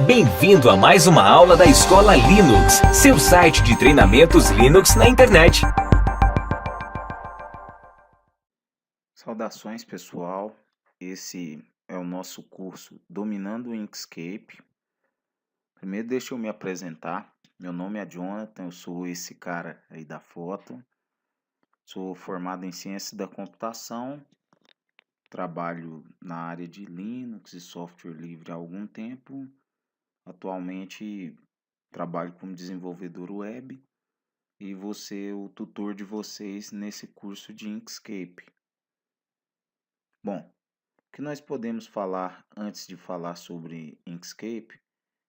Bem-vindo a mais uma aula da Escola Linux, seu site de treinamentos Linux na internet. Saudações, pessoal. Esse é o nosso curso Dominando o Inkscape. Primeiro, deixa eu me apresentar. Meu nome é Jonathan, eu sou esse cara aí da foto. Sou formado em Ciência da Computação. Trabalho na área de Linux e software livre há algum tempo. Atualmente, trabalho como desenvolvedor web e vou ser o tutor de vocês nesse curso de Inkscape. Bom, o que nós podemos falar antes de falar sobre Inkscape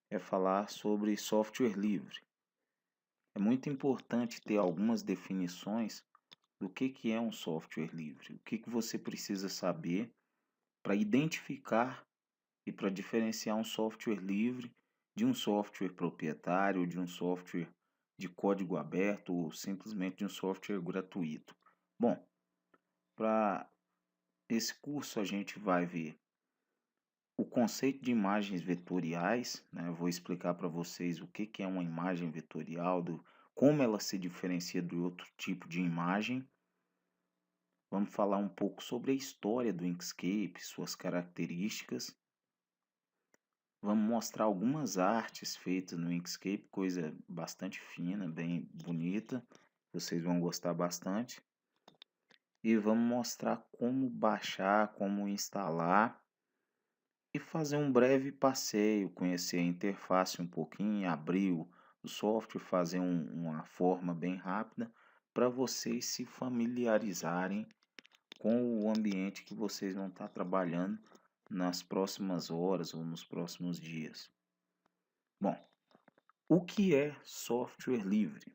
é falar sobre software livre. É muito importante ter algumas definições do que é um software livre, o que você precisa saber para identificar e para diferenciar um software livre de um software proprietário, de um software de código aberto ou simplesmente de um software gratuito. Bom, para esse curso a gente vai ver o conceito de imagens vetoriais, né? Eu vou explicar para vocês o que é uma imagem vetorial, como ela se diferencia de outro tipo de imagem. Vamos falar um pouco sobre a história do Inkscape, suas características. Vamos mostrar algumas artes feitas no Inkscape, coisa bastante fina, bem bonita. Vocês vão gostar bastante. E vamos mostrar como baixar, como instalar e fazer um breve passeio, conhecer a interface um pouquinho, abrir o software, fazer uma forma bem rápida para vocês se familiarizarem com o ambiente que vocês vão estar trabalhando nas próximas horas ou nos próximos dias. Bom, o que é software livre?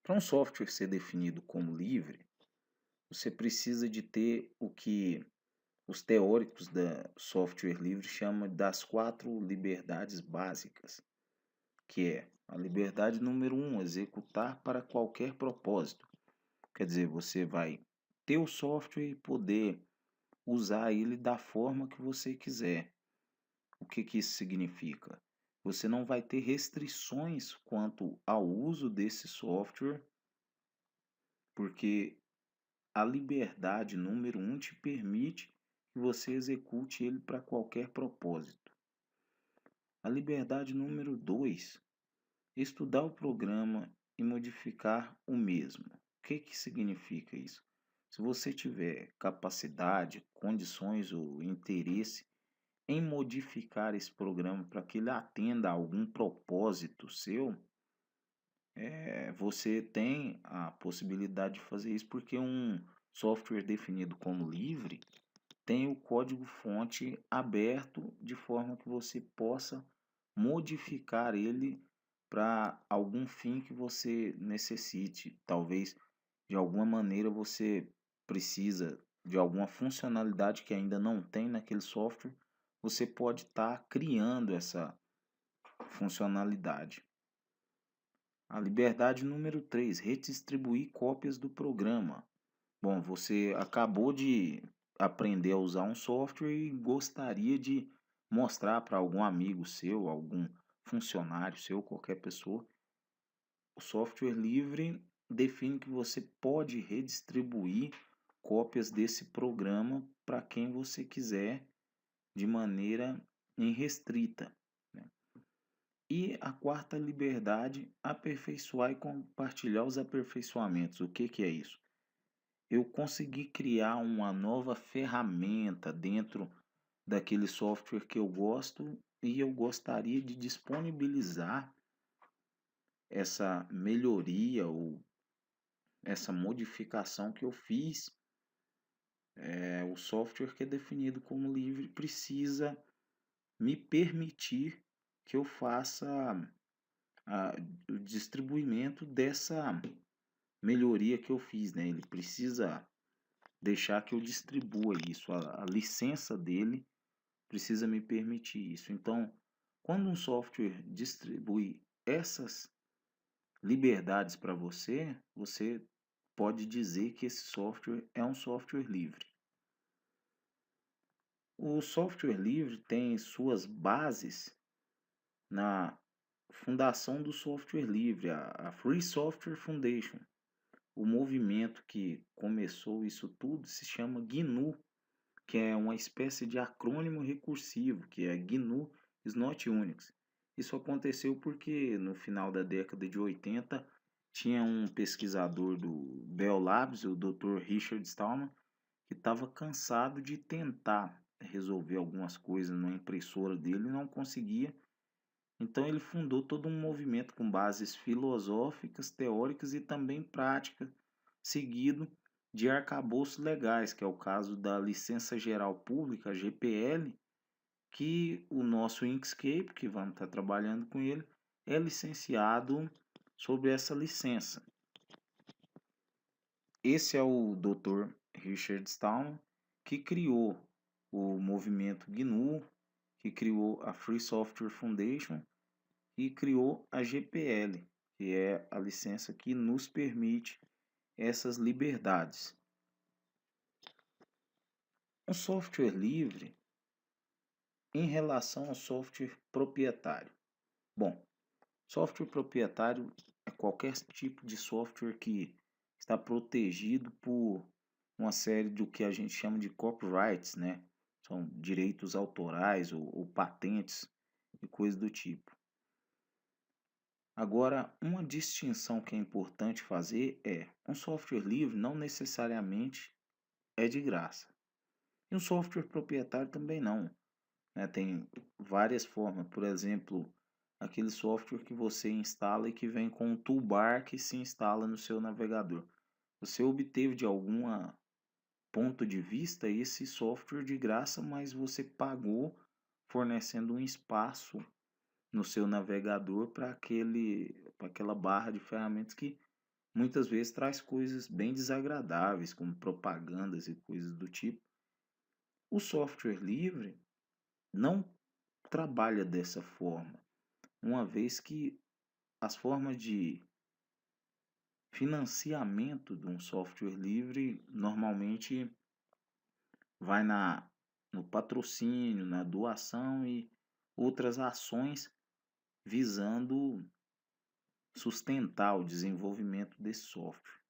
Para um software ser definido como livre, você precisa de ter o que os teóricos da software livre chamam das 4 liberdades básicas, que é a liberdade número 1, executar para qualquer propósito. Quer dizer, você vai ter o software e poder usar ele da forma que você quiser. O que isso significa? Você não vai ter restrições quanto ao uso desse software, porque a liberdade número 1 te permite que você execute ele para qualquer propósito. A liberdade número 2, estudar o programa e modificar o mesmo. O que significa isso? Se você tiver capacidade, condições ou interesse em modificar esse programa para que ele atenda a algum propósito seu, você tem a possibilidade de fazer isso, porque um software definido como livre tem o código-fonte aberto de forma que você possa modificar ele para algum fim que você necessite. Talvez de alguma maneira você precisa de alguma funcionalidade que ainda não tem naquele software, você pode estar criando essa funcionalidade. A liberdade número 3, redistribuir cópias do programa. Bom, você acabou de aprender a usar um software e gostaria de mostrar para algum amigo seu, algum funcionário seu, qualquer pessoa. O software livre define que você pode redistribuir cópias desse programa para quem você quiser de maneira irrestrita, né? E a quarta liberdade, aperfeiçoar e compartilhar os aperfeiçoamentos. O que é isso? Eu consegui criar uma nova ferramenta dentro daquele software que eu gosto e eu gostaria de disponibilizar essa melhoria ou essa modificação que eu fiz. O software que é definido como livre precisa me permitir que eu faça o distribuimento dessa melhoria que eu fiz, né? Ele precisa deixar que eu distribua isso, a licença dele precisa me permitir isso. Então, quando um software distribui essas liberdades para você, você pode dizer que esse software é um software livre. O software livre tem suas bases na fundação do software livre, a Free Software Foundation. O movimento que começou isso tudo se chama GNU, que é uma espécie de acrônimo recursivo, que é GNU is not Unix. Isso aconteceu porque no final da década de 80 tinha um pesquisador do Bell Labs, o Dr. Richard Stallman, que estava cansado de tentar resolver algumas coisas na impressora dele e não conseguia. Então ele fundou todo um movimento com bases filosóficas, teóricas e também práticas, seguido de arcabouços legais, que é o caso da Licença Geral Pública, GPL, que o nosso Inkscape, que vamos estar trabalhando com ele, é licenciado sob essa licença. Esse é o Dr. Richard Stallman, que criou o movimento GNU, que criou a Free Software Foundation e criou a GPL, que é a licença que nos permite essas liberdades. Um software livre em relação ao software proprietário. Bom, software proprietário é qualquer tipo de software que está protegido por uma série do que a gente chama de copyrights, né? São direitos autorais ou patentes e coisas do tipo. Agora, uma distinção que é importante fazer é: um software livre não necessariamente é de graça. E um software proprietário também não, né? Tem várias formas, por exemplo, aquele software que você instala e que vem com um toolbar que se instala no seu navegador. Você obteve de algum ponto de vista esse software de graça, mas você pagou fornecendo um espaço no seu navegador para aquela barra de ferramentas que muitas vezes traz coisas bem desagradáveis, como propagandas e coisas do tipo. O software livre não trabalha dessa forma, uma vez que as formas de financiamento de um software livre normalmente vai no patrocínio, na doação e outras ações visando sustentar o desenvolvimento desse software.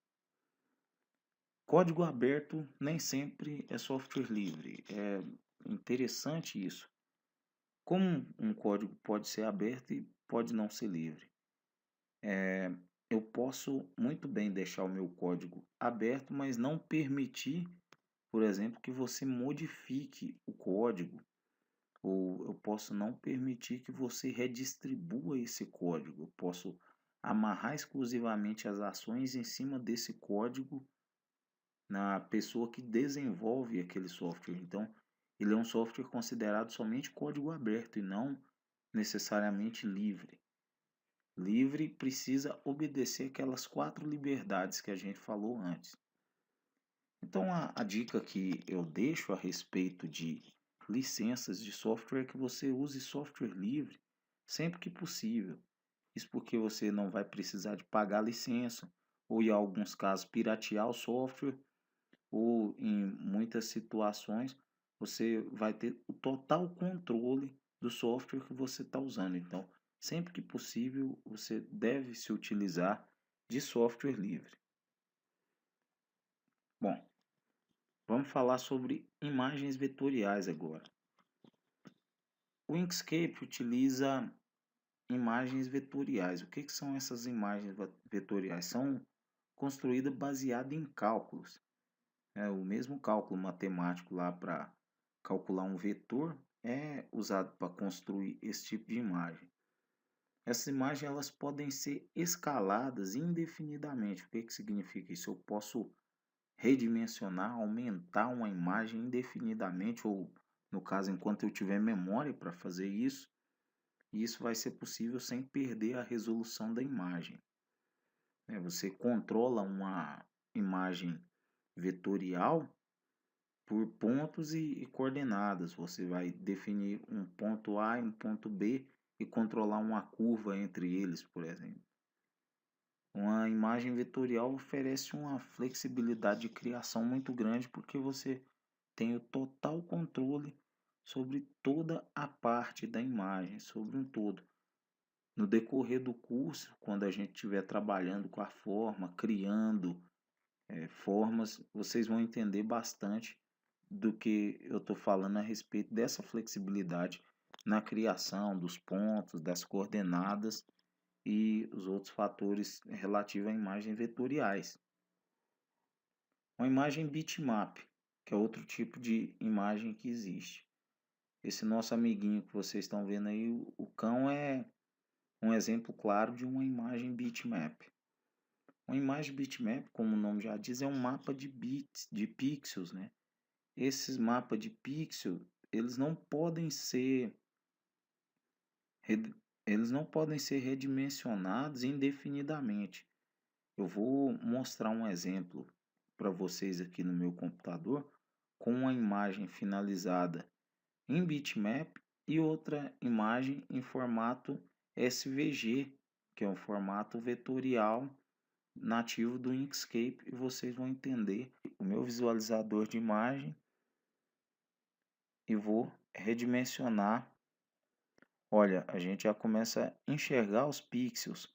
Código aberto nem sempre é software livre. É interessante isso. Como um código pode ser aberto e pode não ser livre? Eu posso muito bem deixar o meu código aberto, mas não permitir, por exemplo, que você modifique o código, ou eu posso não permitir que você redistribua esse código. Eu posso amarrar exclusivamente as ações em cima desse código na pessoa que desenvolve aquele software. Então, ele é um software considerado somente código aberto e não necessariamente livre. Livre precisa obedecer aquelas 4 liberdades que a gente falou antes. Então, a dica que eu deixo a respeito de licenças de software é que você use software livre sempre que possível. Isso porque você não vai precisar de pagar licença, ou em alguns casos piratear o software, ou em muitas situações você vai ter o total controle do software que você está usando. Então, sempre que possível, você deve se utilizar de software livre. Bom, vamos falar sobre imagens vetoriais agora. O Inkscape utiliza imagens vetoriais. O que são essas imagens vetoriais? São construídas baseadas em cálculos. É o mesmo cálculo matemático lá para calcular um vetor é usado para construir esse tipo de imagem. Essas imagens elas podem ser escaladas indefinidamente. O que significa isso? Eu posso redimensionar, aumentar uma imagem indefinidamente, ou no caso, enquanto eu tiver memória para fazer isso, e isso vai ser possível sem perder a resolução da imagem. Você controla uma imagem vetorial por pontos e coordenadas. Você vai definir um ponto A e um ponto B e controlar uma curva entre eles, por exemplo. Uma imagem vetorial oferece uma flexibilidade de criação muito grande porque você tem o total controle sobre toda a parte da imagem, sobre um todo. No decorrer do curso, quando a gente estiver trabalhando com a forma, criando formas, vocês vão entender bastante do que eu estou falando a respeito dessa flexibilidade na criação dos pontos, das coordenadas e os outros fatores relativos a imagens vetoriais. Uma imagem bitmap, que é outro tipo de imagem que existe. Esse nosso amiguinho que vocês estão vendo aí, o cão, é um exemplo claro de uma imagem bitmap. Uma imagem bitmap, como o nome já diz, é um mapa de bits, de pixels, né? Esses mapas de pixel, eles não podem ser eles não podem ser redimensionados indefinidamente. Eu vou mostrar um exemplo para vocês aqui no meu computador com uma imagem finalizada em bitmap e outra imagem em formato SVG, que é um formato vetorial nativo do Inkscape, e vocês vão entender o meu visualizador de imagem e vou redimensionar. Olha, a gente já começa a enxergar os pixels.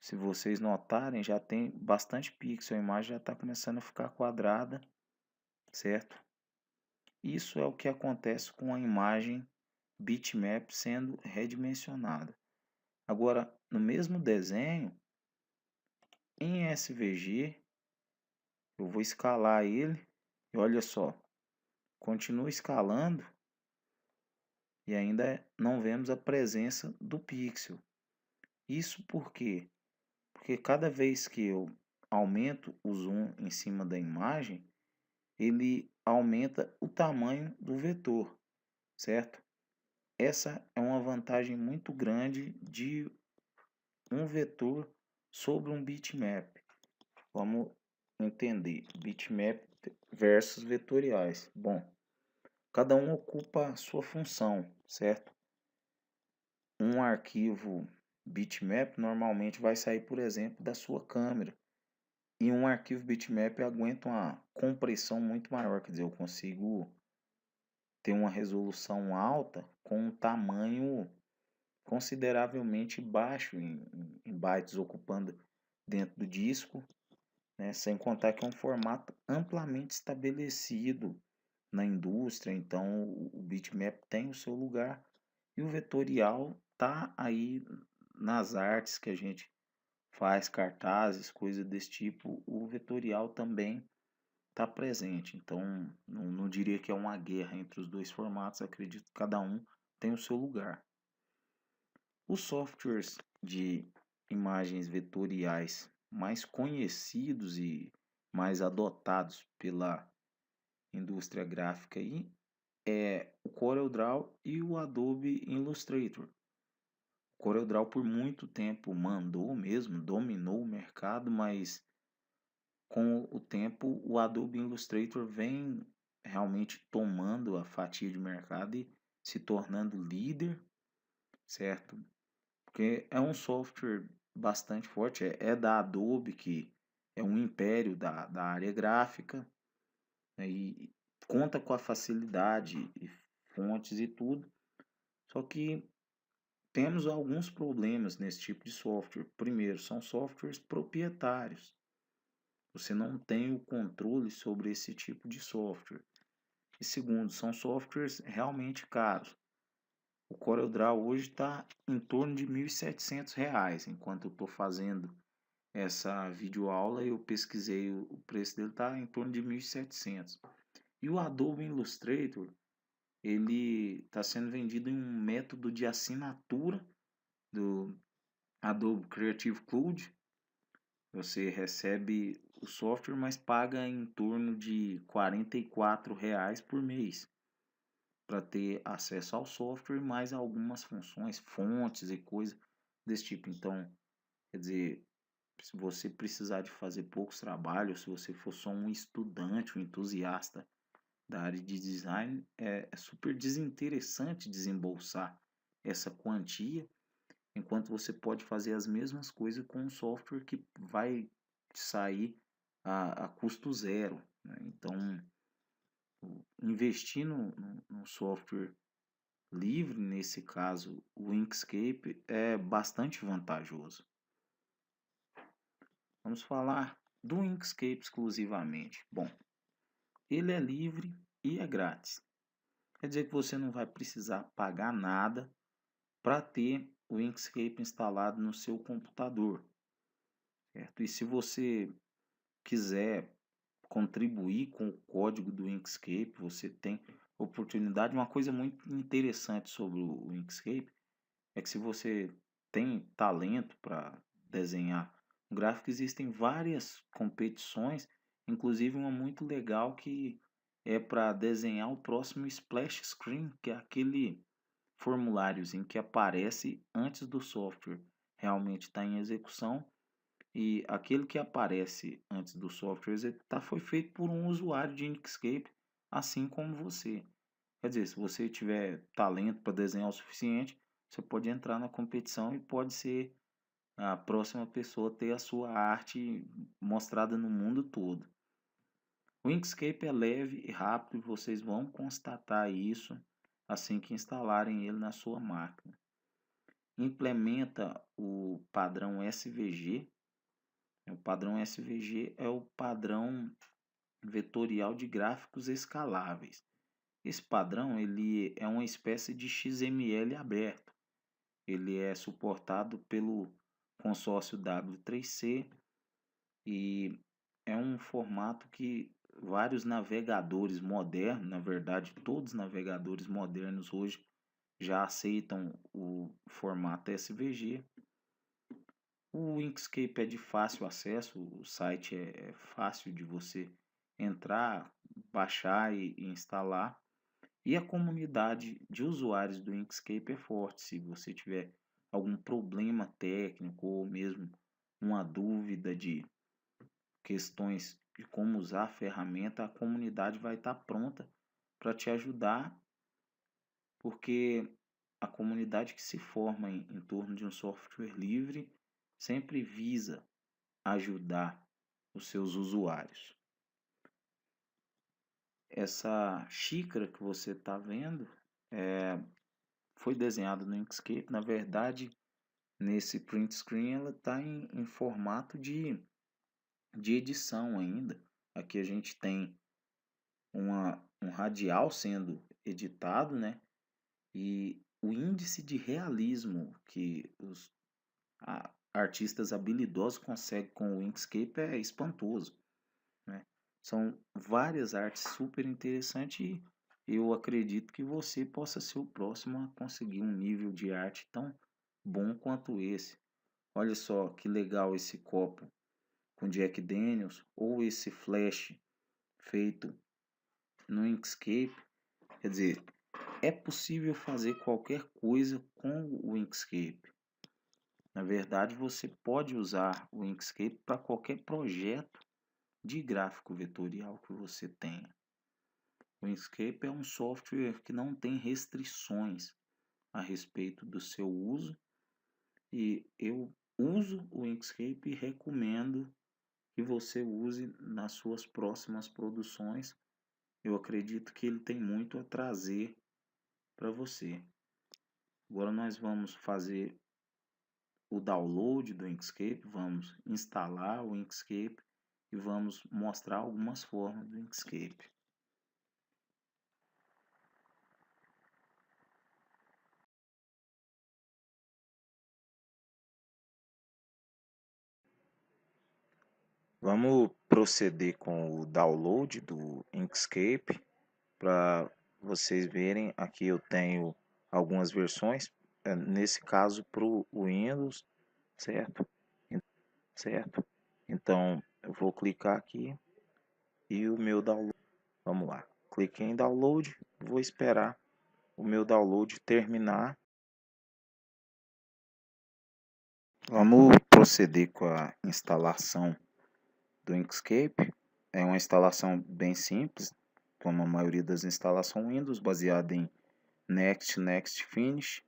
Se vocês notarem, já tem bastante pixel, a imagem já está começando a ficar quadrada, certo? Isso é o que acontece com a imagem bitmap sendo redimensionada. Agora, no mesmo desenho, em SVG, eu vou escalar ele e olha só, continua escalando e ainda não vemos a presença do pixel. Isso por quê? Porque cada vez que eu aumento o zoom em cima da imagem, ele aumenta o tamanho do vetor, certo? Essa é uma vantagem muito grande de um vetor sobre um bitmap. Vamos entender bitmap versus vetoriais. Bom, cada um ocupa a sua função, certo? Um arquivo bitmap normalmente vai sair, por exemplo, da sua câmera. E um arquivo bitmap aguenta uma compressão muito maior, quer dizer, eu consigo ter uma resolução alta com um tamanho consideravelmente baixo em bytes ocupando dentro do disco, né? Sem contar que é um formato amplamente estabelecido na indústria, então o bitmap tem o seu lugar e o vetorial tá aí nas artes que a gente faz, cartazes, coisas desse tipo, o vetorial também está presente. Então, não diria que é uma guerra entre os dois formatos, acredito que cada um tem o seu lugar. Os softwares de imagens vetoriais mais conhecidos e mais adotados pela indústria gráfica aí é o CorelDRAW e o Adobe Illustrator. O CorelDRAW por muito tempo mandou mesmo, dominou o mercado, mas com o tempo o Adobe Illustrator vem realmente tomando a fatia de mercado e se tornando líder, certo? Porque é um software bastante forte, é da Adobe, que é um império da área gráfica, né, e conta com a facilidade e fontes e tudo, só que temos alguns problemas nesse tipo de software. Primeiro, são softwares proprietários. Você não tem o controle sobre esse tipo de software. E segundo, são softwares realmente caros. O CorelDRAW hoje está em torno de R$ 1.700. Enquanto eu estou fazendo essa videoaula, eu pesquisei, o preço dele está em torno de 1.700. E o Adobe Illustrator, ele está sendo vendido em um método de assinatura do Adobe Creative Cloud. Você recebe o software, mas paga em torno de R$ 44 por mês para ter acesso ao software, mais algumas funções, fontes e coisas desse tipo. Então, quer dizer, se você precisar de fazer poucos trabalhos, se você for só um estudante, um entusiasta da área de design, é super desinteressante desembolsar essa quantia, enquanto você pode fazer as mesmas coisas com um software que vai sair a custo zero, né? Então, investir num software livre, nesse caso o Inkscape, é bastante vantajoso. Vamos falar do Inkscape exclusivamente. Bom, ele é livre e é grátis. Quer dizer que você não vai precisar pagar nada para ter o Inkscape instalado no seu computador, certo? E se você quiser contribuir com o código do Inkscape, você tem oportunidade. Uma coisa muito interessante sobre o Inkscape é que se você tem talento para desenhar um gráfico, existem várias competições, inclusive uma muito legal que é para desenhar o próximo splash screen, que é aquele formuláriozinho que aparece antes do software realmente estar em execução, e aquele que aparece antes do software executar foi feito por um usuário de Inkscape, assim como você. Quer dizer, se você tiver talento para desenhar o suficiente, você pode entrar na competição e pode ser a próxima pessoa a ter a sua arte mostrada no mundo todo. O Inkscape é leve e rápido e vocês vão constatar isso assim que instalarem ele na sua máquina. Implementa o padrão SVG. O padrão SVG é o padrão vetorial de gráficos escaláveis. Esse padrão ele é uma espécie de XML aberto. Ele é suportado pelo consórcio W3C e é um formato que vários navegadores modernos, na verdade todos os navegadores modernos hoje já aceitam o formato SVG. O Inkscape é de fácil acesso, o site é fácil de você entrar, baixar e instalar. E a comunidade de usuários do Inkscape é forte. Se você tiver algum problema técnico ou mesmo uma dúvida de questões de como usar a ferramenta, a comunidade vai estar pronta para te ajudar, porque a comunidade que se forma em torno de um software livre sempre visa ajudar os seus usuários. Essa xícara que você está vendo foi desenhada no Inkscape. Na verdade, nesse print screen ela está em formato de edição ainda. Aqui a gente tem um radial sendo editado, né? E o índice de realismo que os artistas habilidosos conseguem com o Inkscape é espantoso, né? São várias artes super interessantes e eu acredito que você possa ser o próximo a conseguir um nível de arte tão bom quanto esse. Olha só que legal esse copo com Jack Daniels ou esse flash feito no Inkscape. Quer dizer, é possível fazer qualquer coisa com o Inkscape. Na verdade, você pode usar o Inkscape para qualquer projeto de gráfico vetorial que você tenha. O Inkscape é um software que não tem restrições a respeito do seu uso e eu uso o Inkscape e recomendo que você use nas suas próximas produções. Eu acredito que ele tem muito a trazer para você. Agora nós vamos fazer o download do Inkscape, vamos instalar o Inkscape e vamos mostrar algumas formas do Inkscape. Vamos proceder com o download do Inkscape para vocês verem. Aqui eu tenho algumas versões, nesse caso para o Windows, certo? Certo? Então eu vou clicar aqui e o meu download. Vamos lá, cliquei em download, vou esperar o meu download terminar. Vamos proceder com a instalação do Inkscape. É uma instalação bem simples, como a maioria das instalações Windows, baseada em Next, Next, Finish.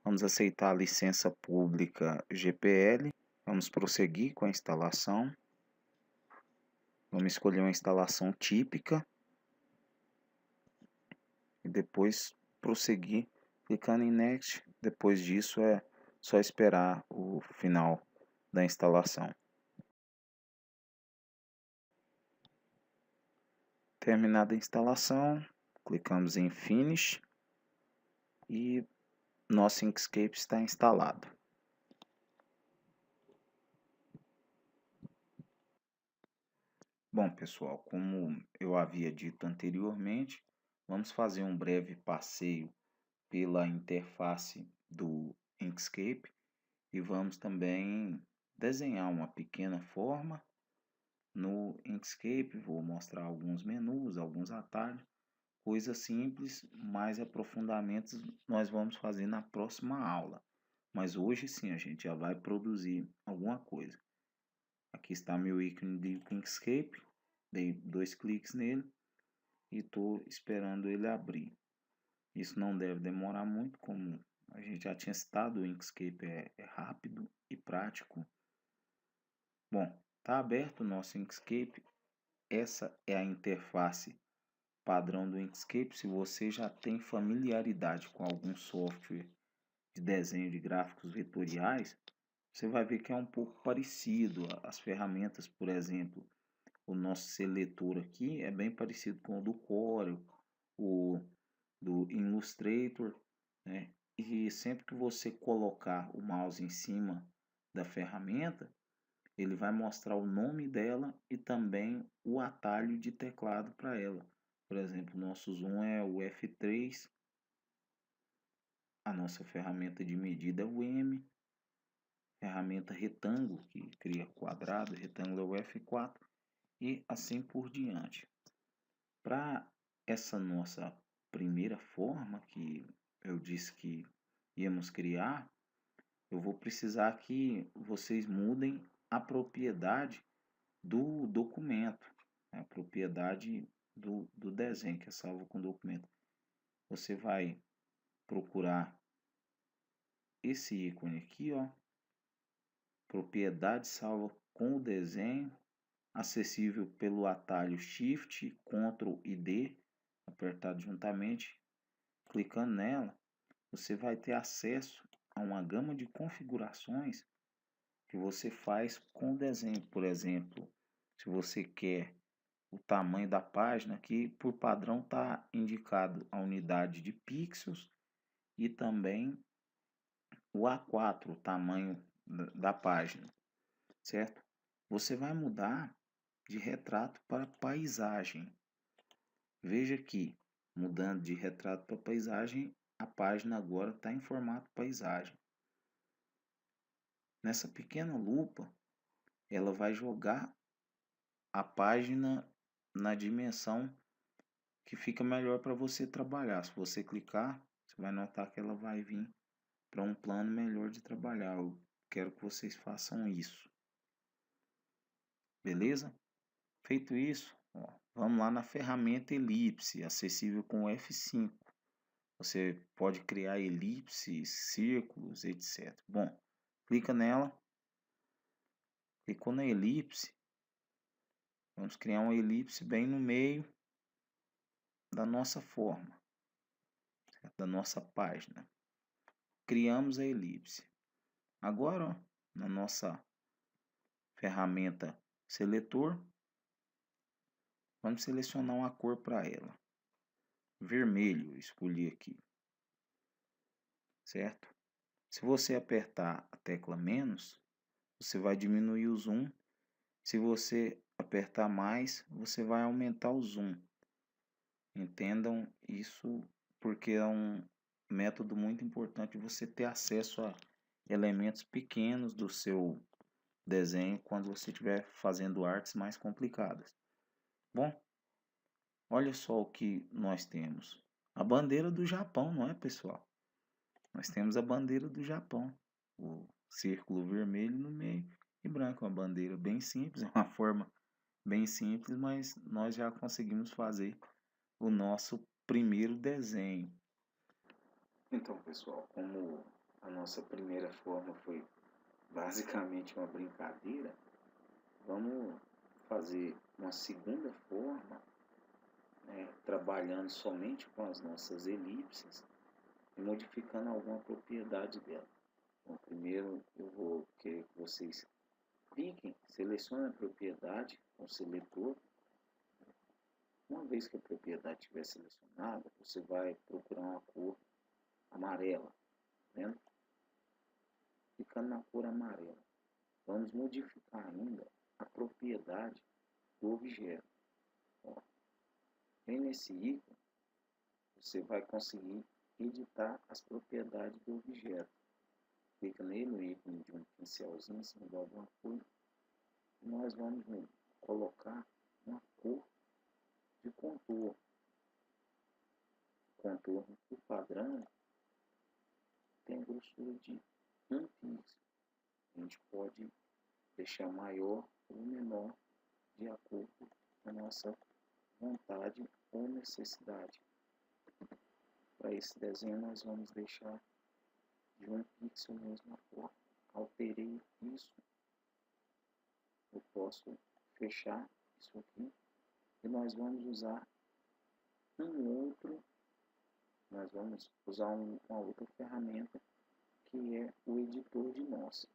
Vamos aceitar a licença pública GPL. Vamos prosseguir com a instalação. Vamos escolher uma instalação típica. e depois prosseguir clicando em Next. Depois disso é só esperar o final da instalação. Terminada a instalação, clicamos em Finish e nosso Inkscape está instalado. Bom, pessoal, como eu havia dito anteriormente, vamos fazer um breve passeio pela interface do Inkscape e vamos também desenhar uma pequena forma no Inkscape. Vou mostrar alguns menus, alguns atalhos, coisas simples, mais aprofundamentos nós vamos fazer na próxima aula. Mas hoje sim a gente já vai produzir alguma coisa. Aqui está meu ícone de Inkscape, dei 2 cliques nele e estou esperando ele abrir. Isso não deve demorar muito, como a gente já tinha citado, o Inkscape é rápido e prático. Bom, está aberto o nosso Inkscape. Essa é a interface padrão do Inkscape. Se você já tem familiaridade com algum software de desenho de gráficos vetoriais, você vai ver que é um pouco parecido. As ferramentas, por exemplo, o nosso seletor aqui é bem parecido com o do Corel, o do Illustrator, né? E sempre que você colocar o mouse em cima da ferramenta, ele vai mostrar o nome dela e também o atalho de teclado para ela. Por exemplo, o nosso zoom é o F3, a nossa ferramenta de medida é o M, ferramenta retângulo, que cria quadrado, retângulo é o F4 e assim por diante. Para essa nossa primeira forma que eu disse que íamos criar, eu vou precisar que vocês mudem a propriedade do documento, a propriedade do desenho que é salvo com documento. Você vai procurar esse ícone aqui, ó, propriedade salva com o desenho, acessível pelo atalho Shift, Ctrl e D, apertado juntamente. Clicando nela, você vai ter acesso a uma gama de configurações que você faz com o desenho. Por exemplo, se você quer o tamanho da página, aqui por padrão está indicado a unidade de pixels e também o A4, o tamanho da página, certo? Você vai mudar de retrato para paisagem. Veja aqui, mudando de retrato para paisagem, a página agora está em formato paisagem. Nessa pequena lupa, ela vai jogar a página na dimensão que fica melhor para você trabalhar. Se você clicar, você vai notar que ela vai vir para um plano melhor de trabalhar. Eu quero que vocês façam isso. Beleza? Feito isso, ó, vamos lá na ferramenta elipse, acessível com o F5. Você pode criar elipses, círculos, etc. Bom, clica nela. Clicou na elipse. Vamos criar uma elipse bem no meio da nossa forma, certo? Da nossa página. Criamos a elipse. Agora, ó, na nossa ferramenta seletor, vamos selecionar uma cor para ela. Vermelho, escolhi aqui, certo? Se você apertar a tecla menos, você vai diminuir o zoom. Se você apertar mais, você vai aumentar o zoom. Entendam isso porque é um método muito importante você ter acesso a elementos pequenos do seu desenho quando você estiver fazendo artes mais complicadas. Bom, olha só o que nós temos. A bandeira do Japão, não é, pessoal? Nós temos a bandeira do Japão. O círculo vermelho no meio e branco. Uma bandeira bem simples, é uma forma bem simples, mas nós já conseguimos fazer o nosso primeiro desenho. Então, pessoal, como a nossa primeira forma foi basicamente uma brincadeira, vamos fazer uma segunda forma, trabalhando somente com as nossas elipses e modificando alguma propriedade dela. Então, primeiro eu vou querer que vocês cliquem, selecionem a propriedade com o seletor. Uma vez que a propriedade estiver selecionada, você vai procurar uma cor amarela, tá vendo? Clicando na cor amarela, vamos modificar ainda a propriedade do objeto. Ó, vem nesse ícone, você vai conseguir editar as propriedades do objeto. Clica nele, no ícone de um pincelzinho em cima de alguma coisa, e nós vamos colocar uma cor de contorno. O contorno por padrão tem grossura de 1 pixel. A gente pode deixar maior ou menor de acordo com a nossa vontade ou necessidade. Para esse desenho nós vamos deixar de 1 pixel mesmo a cor. Alterei isso, eu posso fechar isso aqui e nós vamos usar uma outra ferramenta que é o editor de nós.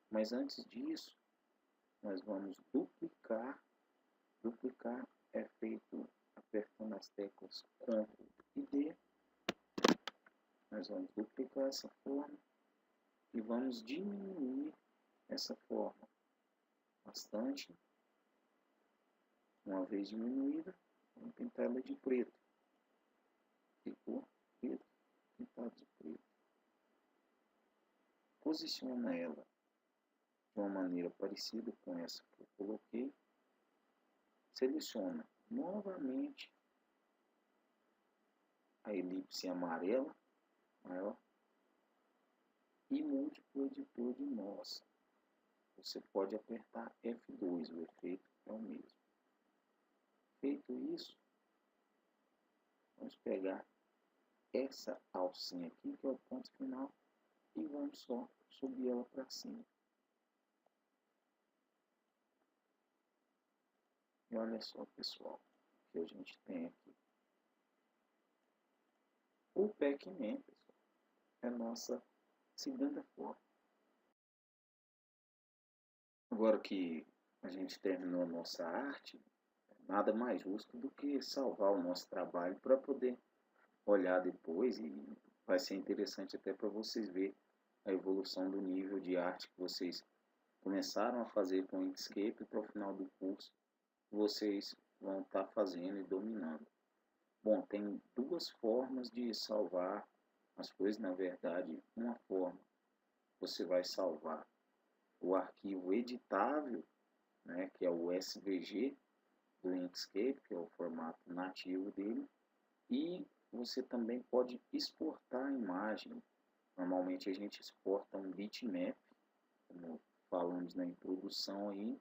Mas antes disso, nós vamos duplicar. Duplicar é feito apertando as teclas CTRL e D. Nós vamos duplicar essa forma e vamos diminuir essa forma bastante. Uma vez diminuída, vamos pintar ela de preto. Ficou preto, pintado de preto. Posiciona ela de uma maneira parecida com essa que eu coloquei. Seleciona novamente a elipse amarela maior e mude para o editor de nós. Você pode apertar F2, o efeito é o mesmo. Feito isso, vamos pegar essa alcinha aqui, que é o ponto final, e vamos só subir ela para cima. E olha só, pessoal, o que a gente tem aqui. O Pac-Man, pessoal, é a nossa segunda forma. Agora que a gente terminou a nossa arte, nada mais justo do que salvar o nosso trabalho para poder olhar depois, e vai ser interessante até para vocês verem a evolução do nível de arte que vocês começaram a fazer com o Inkscape. Até o final do curso vocês vão estar fazendo e dominando. Bom, tem duas formas de salvar as coisas. Na verdade, uma forma você vai salvar o arquivo editável, né, que é o SVG do Inkscape, que é o formato nativo dele, e você também pode exportar a imagem. Normalmente a gente exporta um bitmap, como falamos na introdução aí.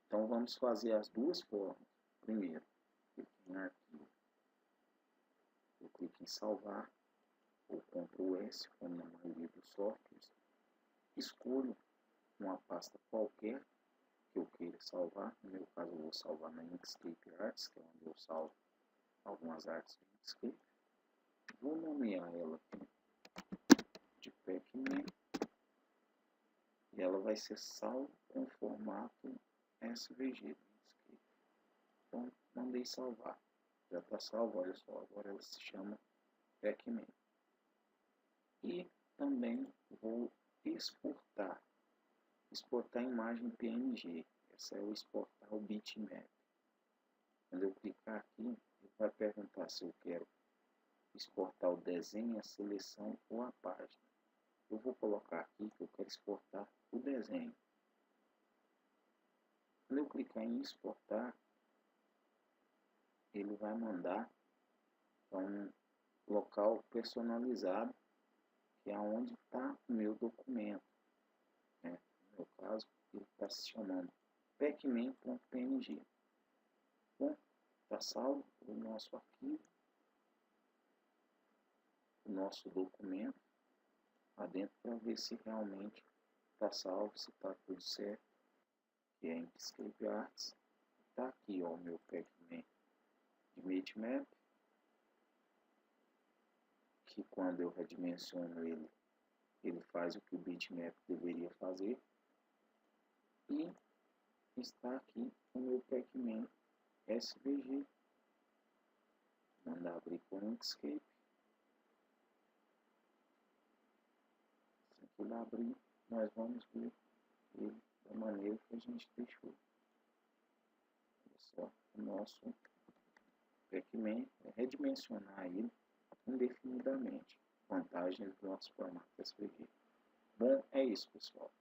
Então vamos fazer as duas formas. Primeiro, clique em arquivo, eu clico em salvar, ou Ctrl S, como na maioria dos softwares. Escolho uma pasta qualquer que eu queira salvar. No meu caso eu vou salvar na Inkscape Arts, que é onde eu salvo algumas artes do Inkscape. Vou nomear ela aqui de Pac-Man e ela vai ser salva com formato SVG do Inkscape. Então mandei salvar, já está salvo. Olha só, agora ela se chama Pac-Man. E também vou exportar a imagem PNG. Essa é o exportar o bitmap. Quando eu clicar aqui, ele vai perguntar se eu quero exportar o desenho, a seleção ou a página. Eu vou colocar aqui que eu quero exportar o desenho. Quando eu clicar em exportar, ele vai mandar para um local personalizado, que é onde está o meu documento, né? No meu caso, ele está se chamando pacman.png. Bom, está salvo o nosso arquivo, o nosso documento lá dentro, para ver se realmente está salvo, se está tudo certo, que é Inkscape Arts. Está aqui, ó, o meu Pac-Man de bitmap, que quando eu redimensiono ele, ele faz o que o bitmap deveria fazer. E está aqui o meu Pac-Man SVG. Mandar abrir com o Inkscape. Se ele abrir, nós vamos ver ele da maneira que a gente deixou. Olha só, o nosso Pac-Man é redimensionar ele indefinidamente. Vantagens do nosso formato SVG. Bom, é isso, pessoal.